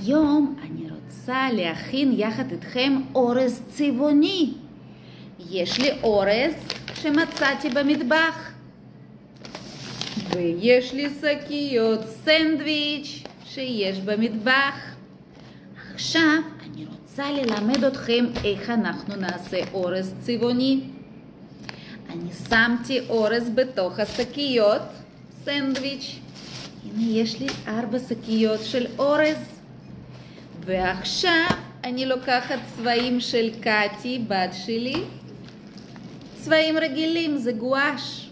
היום אני רוצה להכין יחד איתכם אורז צבעוני. יש לי אורז שמצאתי במטבח. ויש לי שקיות סנדוויץ' שיש במטבח. עכשיו אני רוצה ללמד אתכם איך אנחנו נעשה אורז צבעוני. אני שמתי אורז בתוך השקיות סנדוויץ'. הנה יש לי 4 שקיות של אורז. ועכשיו אני לוקחת צבעים של קטי, בת שלי. צבעים רגילים, זה גואש.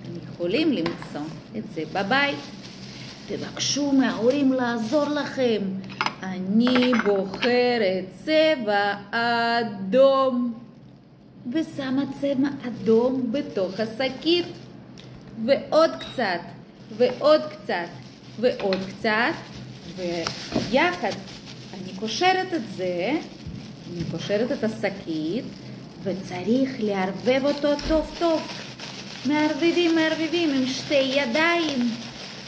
אתם יכולים למצוא את זה בבית. תבקשו מההורים לעזור לכם. אני בוחרת צבע אדום. ושמה צבע אדום בתוך השקית. ועוד קצת, ועוד קצת, ועוד קצת. ויחד אני קושרת את זה. אני קושרת את השקית. וצריך לערבב אותו טוב טוב. מערבבים עם שתי ידיים.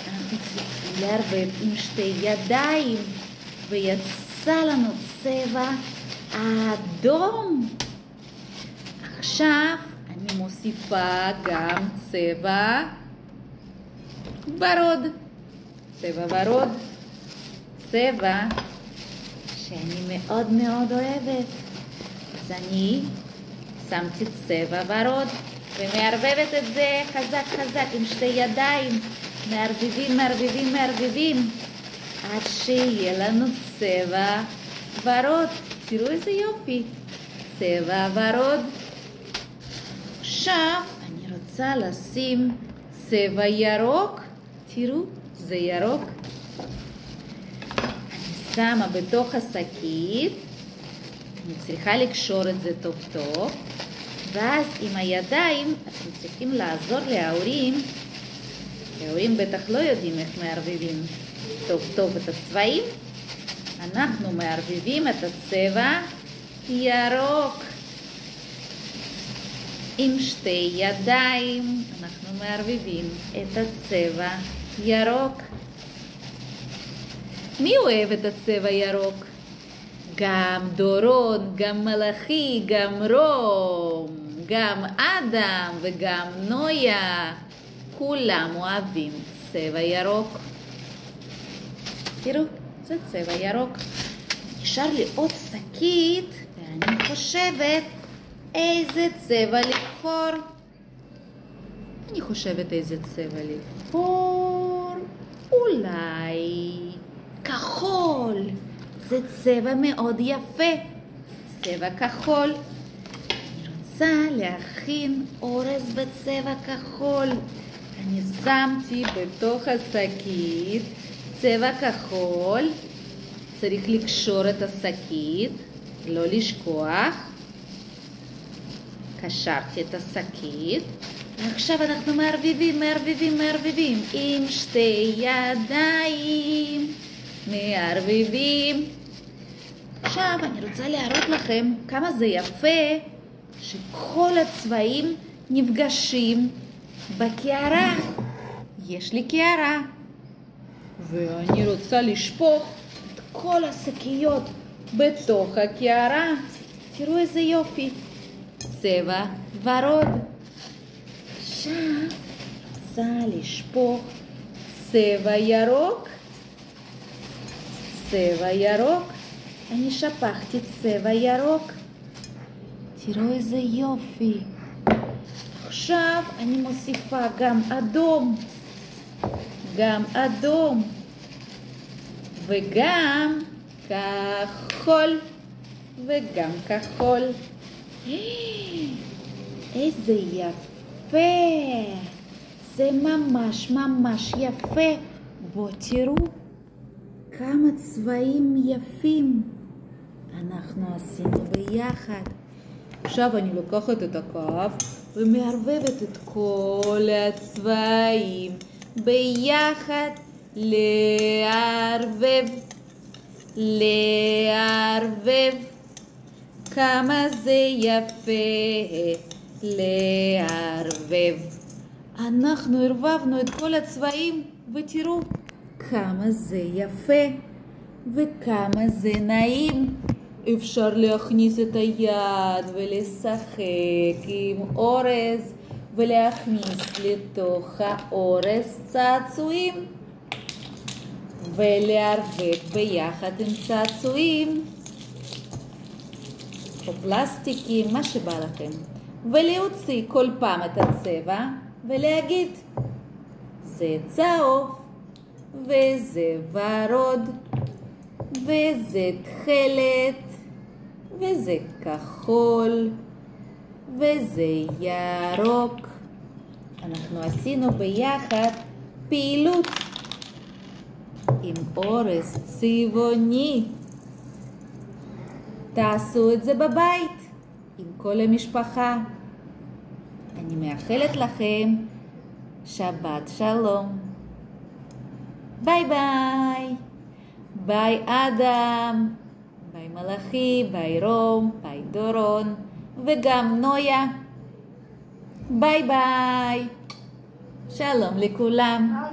אנחנו צריכים לערבב עם שתי ידיים. ויצא לנו צבע אדום. עכשיו אני מוסיפה גם צבע ורוד. צבע ורוד. צבע שאני מאוד מאוד אוהבת. אז אני שמתי צבע ורוד ומערבבת את זה חזק חזק עם שתי ידיים. מערבבים עד שיהיה לנו צבע ורוד. תראו איזה יופי. צבע ורוד. עכשיו אני רוצה לשים צבע ירוק. תראו, זה ירוק. אני שמה בתוך השקית. אני צריכה לקשור את זה טוב טוב. ואז עם הידיים אתם צריכים לעזור להורים. ההורים בטח לא יודעים איך מערבבים טוב טוב את הצבעים. אנחנו מערבבים את הצבע ירוק. עם שתי ידיים אנחנו מערבבים את הצבע ירוק. מי אוהב את הצבע ירוק? גם דורון, גם מלאכי, גם רום, גם אדם וגם נויה. כולם אוהבים צבע ירוק. תראו, זה צבע ירוק. נשאר לי עוד שקית ואני חושבת איזה צבע לבחור. אני חושבת איזה צבע לבחור. אולי כחול. זה צבע מאוד יפה. צבע כחול. אני רוצה להכין אורז בצבע כחול. אני שמתי בתוך השקית צבע כחול. צריך לקשור את השקית, לא לשכוח. קשרתי את השקית. ועכשיו אנחנו מערבבים עם שתי ידיים. מערבבים. עכשיו אני רוצה להראות לכם כמה זה יפה שכל הצבעים נפגשים בקערה. יש לי קערה ואני רוצה לשפוך את כל השקיות בתוך הקערה. תראו איזה יופי. צבע ורוד. עכשיו רוצה לשפוך צבע ירוק. צבע ירוק. אני שפכתי צבע ירוק. תראו איזה יופי. עכשיו אני מוסיפה גם אדום. גם אדום. וגם כחול. וגם כחול. איזה יפה. זה ממש ממש יפה. בואו תראו כמה צבעים יפים אנחנו עשינו ביחד. עכשיו אני לוקחת את הכף ומערבבת את כל הצבעים ביחד. לערבב. כמה זה יפה לערבב. אנחנו ערבבנו את כל הצבעים ותראו כמה זה יפה. וכמה זה נעים. אפשר להכניס את היד ולשחק עם אורז ולהכניס לתוך האורז צעצועים ולערבב ביחד עם צעצועים או פלסטיקים, מה שבא לכם, ולהוציא כל פעם את הצבע ולהגיד זה צהוב וזה ורוד וזה תכלת וזה כחול וזה ירוק. אנחנו עשינו ביחד פעילות עם אורז צבעוני. תעשו את זה בבית עם כל המשפחה. אני מאחלת לכם שבת שלום. ביי ביי. ביי אדם, ביי מלאכי, ביי רום, ביי דורון וגם נויה. ביי ביי. שלום לכולם.